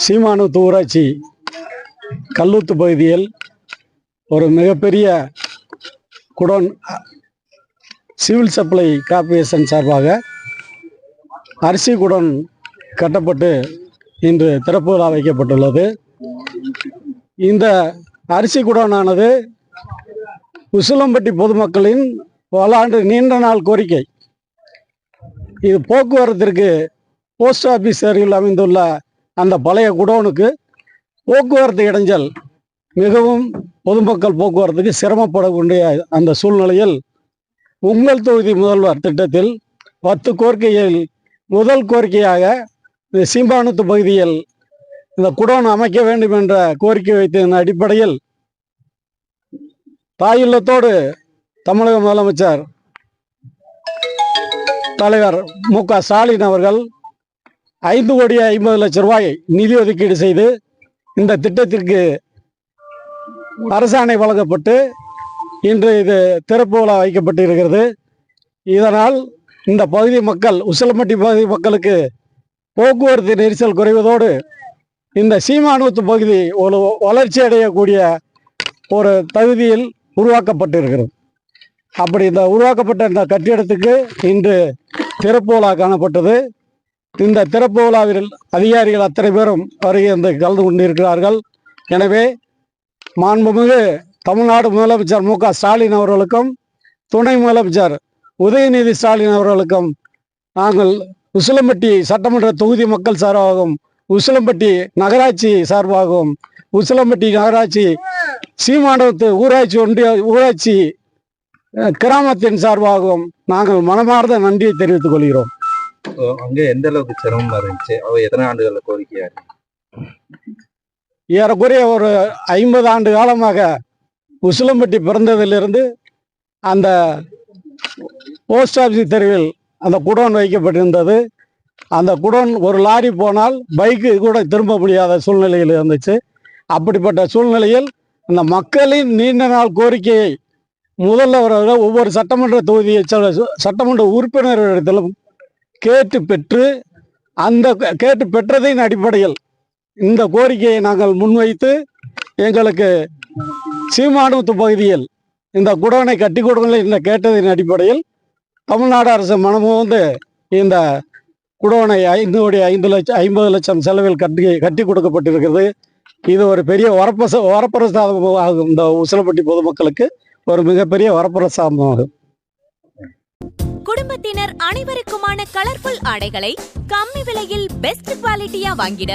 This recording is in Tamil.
சீமானூத்து ஊராட்சி கல்லூத்து பகுதியில் ஒரு மிகப்பெரிய குடோன் சிவில் சப்ளை கார்ப்பரேஷன் சார்பாக அரிசி குடோன் கட்டப்பட்டு இன்று திறப்பு விழா வைக்கப்பட்டுள்ளது. இந்த அரிசி குடோனானது உசிலம்பட்டி பொதுமக்களின் பல ஆண்டு நீண்ட நாள் கோரிக்கை. இது போக்குவரத்திற்கு போஸ்ட் ஆஃபீஸ் அருகில் அமைந்துள்ள அந்த பழைய குடோனுக்கு போக்குவரத்து இடைஞ்சல் மிகவும் பொதுமக்கள் போக்குவரத்துக்கு சிரமப்படக்கூடிய அந்த சூழ்நிலையில் உங்கள் தொகுதி முதல்வர் திட்டத்தில் 10 கோரிக்கையில் முதல் கோரிக்கையாக இந்த சீமானூத்து பகுதியில் இந்த குடோன் அமைக்க வேண்டும் என்ற கோரிக்கை வைத்ததன் அடிப்படையில் தாயுள்ளத்தோடு தமிழக முதலமைச்சர் தலைவர் மு.க. ஸ்டாலின் அவர்கள் 5,50,00,000 ரூபாய் நிதி ஒதுக்கீடு செய்து இந்த திட்டத்திற்கு அரசாணை வழங்கப்பட்டு இன்று இது திறப்பு விழா வைக்கப்பட்டிருக்கிறது. இதனால் இந்த பகுதி மக்கள் உசிலம்பட்டி பகுதி மக்களுக்கு போக்குவரத்து நெரிசல் குறைவதோடு இந்த சீமானூத்து பகுதி ஒரு வளர்ச்சி அடையக்கூடிய ஒரு தகுதியில் உருவாக்கப்பட்டிருக்கிறது. அப்படி இந்த உருவாக்கப்பட்ட இந்த கட்டிடத்துக்கு இன்று திறப்பு விழா காணப்பட்டது. இந்த திறப்பு விழாவில் அதிகாரிகள் அத்தனை பேரும் வருகை கலந்து கொண்டிருக்கிறார்கள். எனவே மாண்புமிகு தமிழ்நாடு முதலமைச்சர் மு.க. ஸ்டாலின் அவர்களுக்கும் துணை முதலமைச்சர் உதயநிதி ஸ்டாலின் அவர்களுக்கும் நாங்கள் உசிலம்பட்டி சட்டமன்ற தொகுதி மக்கள் சார்பாகவும் உசிலம்பட்டி நகராட்சி சார்பாகவும் உசிலம்பட்டி நகராட்சி சீமானூத்து ஊராட்சி கிராமத்தின் சார்பாகவும் நாங்கள் மனமார்ந்த நன்றியை தெரிவித்துக் கொள்கிறோம். அங்கே எந்த அளவுக்கு சிரமமா இருந்துச்சு? எத்தனை ஆண்டுகள கோரிக்கையா இருக்கு? ஏறக்குறைய ஒரு 50 ஆண்டு காலமாக உசிலம்பட்டி பிறந்ததிலிருந்து அந்த போஸ்ட் ஆஃபீஸ் தெருவில் அந்த குடோன் வைக்கப்பட்டிருந்தது. அந்த குடோன் ஒரு லாரி போனால் பைக்கு கூட திரும்ப முடியாத சூழ்நிலையில் இருந்துச்சு. அப்படிப்பட்ட சூழ்நிலையில் அந்த மக்களின் நீண்ட நாள் கோரிக்கையை முதல்ல ஒவ்வொரு சட்டமன்ற தொகுதியை சட்டமன்ற உறுப்பினர்களிடத்திலும் கேட்டு பெற்றதின் அடிப்படையில் இந்த கோரிக்கையை நாங்கள் முன்வைத்து எங்களுக்கு சீமானூத்து பகுதியில் இந்த குடோனை கட்டி கொடுங்கள் என்ற கேட்டதின் அடிப்படையில் தமிழ்நாடு அரசு மனமுவந்து இந்த குடோனை 5,50,00,000 செலவில் கட்டி கொடுக்கப்பட்டிருக்கிறது. இது ஒரு பெரிய வரப்பிரசாதமாகும். இந்த உசிலம்பட்டி பொதுமக்களுக்கு ஒரு மிகப்பெரிய வரப்பிரசாதமாகும். குடும்பத்தினர் அனைவருக்குமான கலர்ஃபுல் ஆடைகளை கம்மி விலையில் பெஸ்ட் குவாலிட்டியா வாங்கிட